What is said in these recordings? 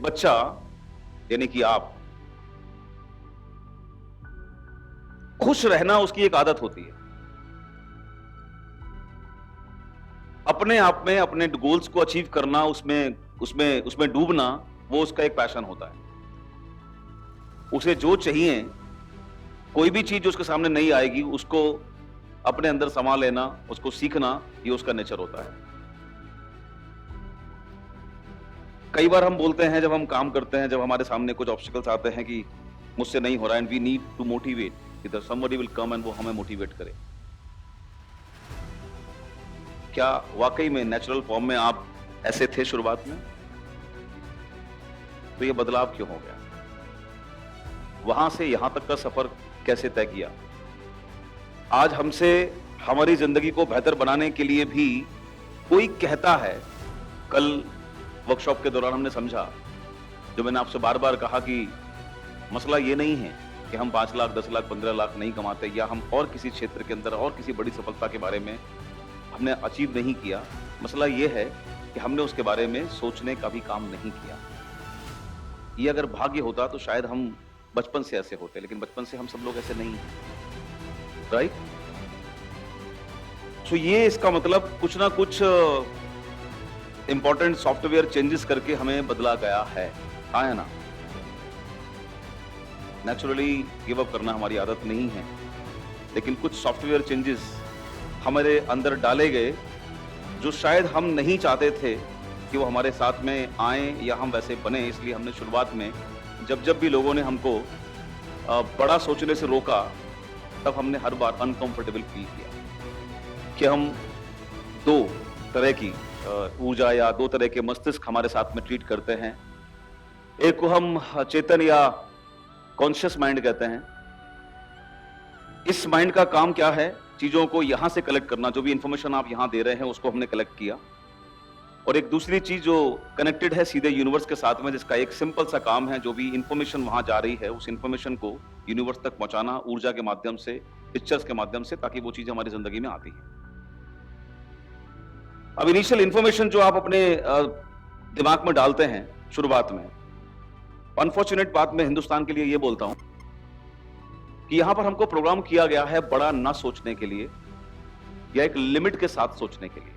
एक बच्चा यानी कि आप, खुश रहना उसकी एक आदत होती है। अपने आप में अपने गोल्स को अचीव करना, उसमें उसमें उसमें डूबना, वो उसका एक पैशन होता है। उसे जो चाहिए, कोई भी चीज जो उसके सामने नहीं आएगी, उसको अपने अंदर समा लेना, उसको सीखना, ये उसका नेचर होता है। कई बार हम बोलते हैं जब हम काम करते हैं, जब हमारे सामने कुछ ऑब्स्टिकल्स आते हैं कि मुझसे नहीं हो रहा, and we need to motivate, कि समबडी विल कम एंड वो हमें मोटिवेट करे। क्या वाकई में नेचुरल फॉर्म में आप ऐसे थे शुरुआत में? तो ये बदलाव क्यों हो गया? वहां से यहां तक का सफर कैसे तय किया? आज हमसे हमारी जिंदगी को बेहतर बनाने के लिए भी कोई कहता है। कल वर्कशॉप के दौरान हमने समझा, जो मैंने आपसे बार बार कहा, कि मसला ये नहीं है कि हम 5 लाख, 10 लाख, 15 लाख नहीं कमाते, या हम और किसी क्षेत्र के अंदर और किसी बड़ी सफलता के बारे में हमने अचीव नहीं किया। मसला ये है कि हमने उसके बारे में सोचने का भी काम नहीं किया। ये अगर भाग्य होता तो शायद हम बचपन से ऐसे होते, लेकिन बचपन से हम सब लोग ऐसे नहीं हैं, राइट? तो ये इसका मतलब कुछ ना कुछ इंपॉर्टेंट सॉफ्टवेयर चेंजेस करके हमें बदला गया है, हाँ है ना? नेचुरली गिव अप करना हमारी आदत नहीं है, लेकिन कुछ सॉफ्टवेयर चेंजेस हमारे अंदर डाले गए जो शायद हम नहीं चाहते थे कि वो हमारे साथ में आए या हम वैसे बने। इसलिए हमने शुरुआत में जब भी लोगों ने हमको बड़ा सोचने से रोका, तब हमने हर बार अनकंफर्टेबल फील किया कि हम दो तरह की ऊर्जा या दो तरह के मस्तिष्क हमारे साथ में ट्रीट करते हैं। एक को हम चेतन या कॉन्शियस माइंड कहते हैं। इस माइंड का काम क्या है? चीजों को यहां से कलेक्ट करना, जो भी इंफॉर्मेशन आप यहां दे रहे हैं उसको हमने कलेक्ट किया। और एक दूसरी चीज जो कनेक्टेड है सीधे यूनिवर्स के साथ में, जिसका एक सिंपल सा काम है, जो भी इंफॉर्मेशन वहां जा रही है उस इंफॉर्मेशन को यूनिवर्स तक पहुंचाना, ऊर्जा के माध्यम से, पिक्चर्स के माध्यम से, ताकि वो चीजें हमारी जिंदगी में आती है। अब इनिशियल इंफॉर्मेशन जो आप अपने दिमाग में डालते हैं शुरुआत में, अनफॉर्चुनेट बात मैं हिंदुस्तान के लिए ये बोलता हूं कि यहां पर हमको प्रोग्राम किया गया है बड़ा ना सोचने के लिए, या एक लिमिट के साथ सोचने के लिए,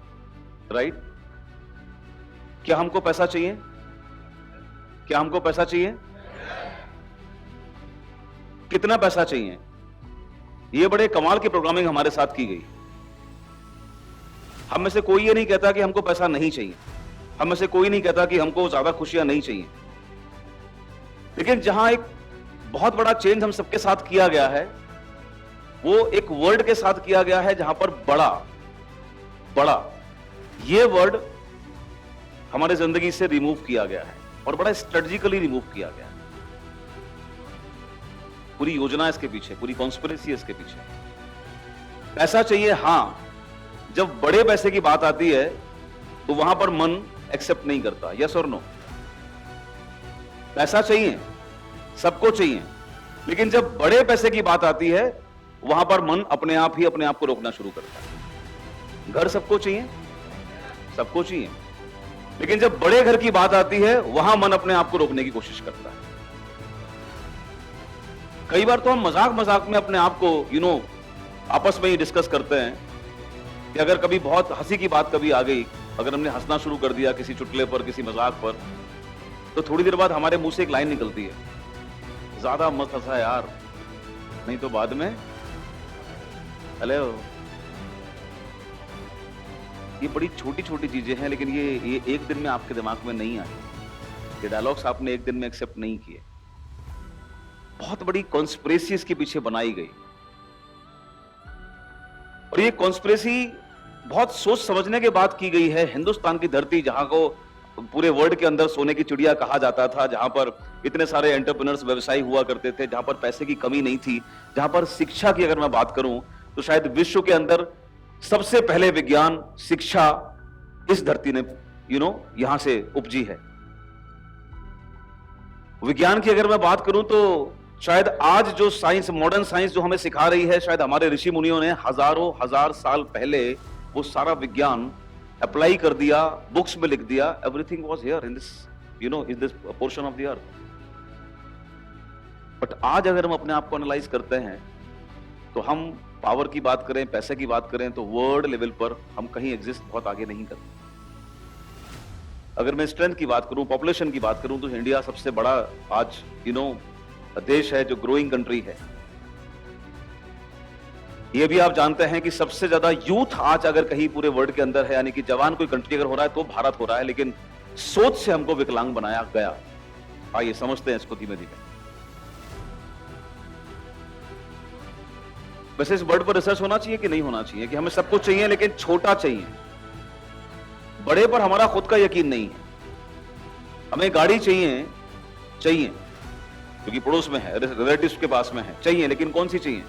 राइट? क्या हमको पैसा चाहिए? क्या हमको पैसा चाहिए? कितना पैसा चाहिए? ये बड़े कमाल की प्रोग्रामिंग हमारे साथ की गई। हम में से कोई ये नहीं कहता कि हमको पैसा नहीं चाहिए, हम में से कोई नहीं कहता कि हमको ज्यादा खुशियां नहीं चाहिए, लेकिन जहां एक बहुत बड़ा चेंज हम सबके साथ किया गया है, वो एक वर्ड के साथ किया गया है, जहां पर बड़ा बड़ा ये वर्ड हमारे जिंदगी से रिमूव किया गया है, और बड़ा स्ट्रेटेजिकली रिमूव किया गया है। पूरी योजना इसके पीछे, पूरी कॉन्स्पिरेसी इसके पीछे। पैसा चाहिए, हां। जब बड़े पैसे की बात आती है तो वहां पर मन एक्सेप्ट नहीं करता। यस और नो? पैसा चाहिए, सबको चाहिए, लेकिन जब बड़े पैसे की बात आती है वहां पर मन अपने आप ही अपने आप को रोकना शुरू करता है। घर सबको चाहिए, सबको चाहिए, लेकिन जब बड़े घर की बात आती है वहां मन अपने आप को रोकने की कोशिश करता है। कई बार तो हम मजाक मजाक में अपने आप को आपस में ही डिस्कस करते हैं कि अगर कभी बहुत हंसी की बात कभी आ गई, अगर हमने हंसना शुरू कर दिया किसी चुटकुले पर, किसी मजाक पर, तो थोड़ी देर बाद हमारे मुंह से एक लाइन निकलती है, ज्यादा मत हंसा यार, नहीं तो बाद में हेलो। ये बड़ी छोटी छोटी चीजें हैं, लेकिन ये एक दिन में आपके दिमाग में नहीं आई। ये डायलॉग्स आपने एक दिन में एक्सेप्ट नहीं किए। बहुत बड़ी कॉन्स्पिरेसी इसके पीछे बनाई गई, और ये कॉन्स्पिरेसी बहुत सोच समझने के बाद की गई है। हिंदुस्तान की धरती, जहां को पूरे वर्ल्ड के अंदर सोने की चिड़िया कहा जाता था, जहां पर इतने सारे एंटरप्रेन्योर्स, व्यवसायी हुआ करते थे, जहां पर पैसे की कमी नहीं थी, जहां पर शिक्षा की अगर मैं बात करूं तो शायद विश्व के अंदर सबसे पहले विज्ञान, शिक्षा इस धरती ने यहां से उपजी है। विज्ञान की अगर मैं बात करूं तो शायद आज जो साइंस, मॉडर्न साइंस जो हमें सिखा रही है, शायद हमारे ऋषि मुनियों ने हजारों हजार साल पहले वो सारा विज्ञान अप्लाई कर दिया, बुक्स में लिख दिया। Everything was here in this in this portion of the earth. But आज अगर हम अपने आप को एनालाइज करते हैं तो हम पावर की बात करें, पैसे की बात करें, तो वर्ल्ड लेवल पर हम कहीं एग्जिस्ट बहुत आगे नहीं करते। अगर मैं स्ट्रेंथ की बात करूं, पॉपुलेशन की बात करूं, तो इंडिया सबसे बड़ा आज देश है जो ग्रोइंग कंट्री है। ये भी आप जानते हैं कि सबसे ज्यादा यूथ आज अगर कहीं पूरे वर्ल्ड के अंदर है, यानी कि जवान कोई कंट्री अगर हो रहा है तो भारत हो रहा है, लेकिन सोच से हमको विकलांग बनाया गया। आइए समझते हैं इसको धीमे धीमे। वैसे इस वर्ड पर रिसर्च होना चाहिए कि नहीं होना चाहिए, कि हमें सब कुछ चाहिए लेकिन छोटा चाहिए, बड़े पर हमारा खुद का यकीन नहीं है। हमें गाड़ी चाहिए क्योंकि पड़ोस में है, रिलेटिव्स के पास में है, चाहिए, लेकिन कौन सी चाहिए?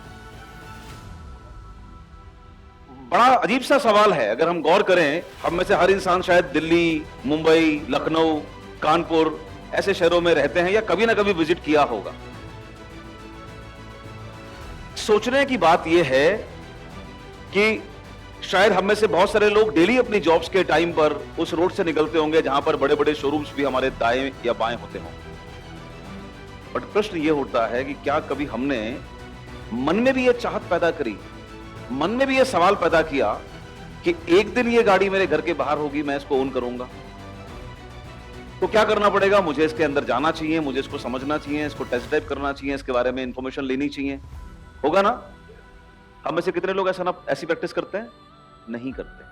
बड़ा अजीब सा सवाल है। अगर हम गौर करें, हम में से हर इंसान शायद दिल्ली, मुंबई, लखनऊ, कानपुर ऐसे शहरों में रहते हैं या कभी ना कभी विजिट किया होगा। सोचने की बात यह है कि शायद हम में से बहुत सारे लोग डेली अपनी जॉब्स के टाइम पर उस रोड से निकलते होंगे जहां पर बड़े बड़े शोरूम्स भी हमारे दाएं या बाएं होते हों। बट प्रश्न यह उठता है कि क्या कभी हमने मन में भी यह चाहत पैदा करी, मन में भी यह सवाल पैदा किया कि एक दिन यह गाड़ी मेरे घर के बाहर होगी, मैं इसको ओन करूंगा। तो क्या करना पड़ेगा? मुझे इसके अंदर जाना चाहिए, मुझे इसको समझना चाहिए, इसको टेस्ट ड्राइव करना चाहिए, इसके बारे में इंफॉर्मेशन लेनी चाहिए, होगा ना? हम में से कितने लोग ऐसी प्रैक्टिस करते हैं? नहीं करते,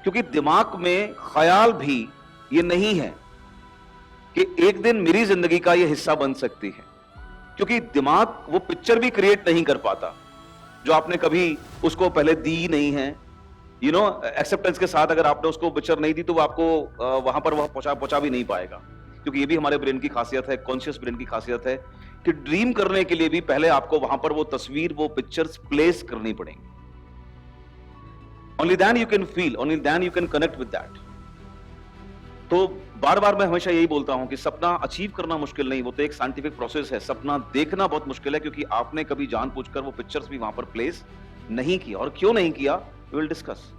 क्योंकि दिमाग में ख्याल भी ये नहीं है कि एक दिन मेरी जिंदगी का ये हिस्सा बन सकती है। क्योंकि दिमाग वो पिक्चर भी क्रिएट नहीं कर पाता जो आपने कभी उसको पहले दी नहीं है। एक्सेप्टेंस के साथ अगर आपने उसको पिक्चर नहीं दी तो वो आपको वहां पर वह पहुंचा भी नहीं पाएगा। क्योंकि ये भी हमारे ब्रेन की खासियत है, कॉन्शियस ब्रेन की खासियत है कि ड्रीम करने के लिए भी पहले आपको वहां पर वो तस्वीर, वो पिक्चर्स प्लेस करनी पड़ेंगी। Only then you can feel, only then you can connect with that. तो बार बार मैं हमेशा यही बोलता हूं कि सपना अचीव करना मुश्किल नहीं, वो तो एक साइंटिफिक प्रोसेस है। सपना देखना बहुत मुश्किल है, क्योंकि आपने कभी जानबूझकर वो पिक्चर्स भी वहां पर प्लेस नहीं किया। और क्यों नहीं किया, वी विल डिस्कस।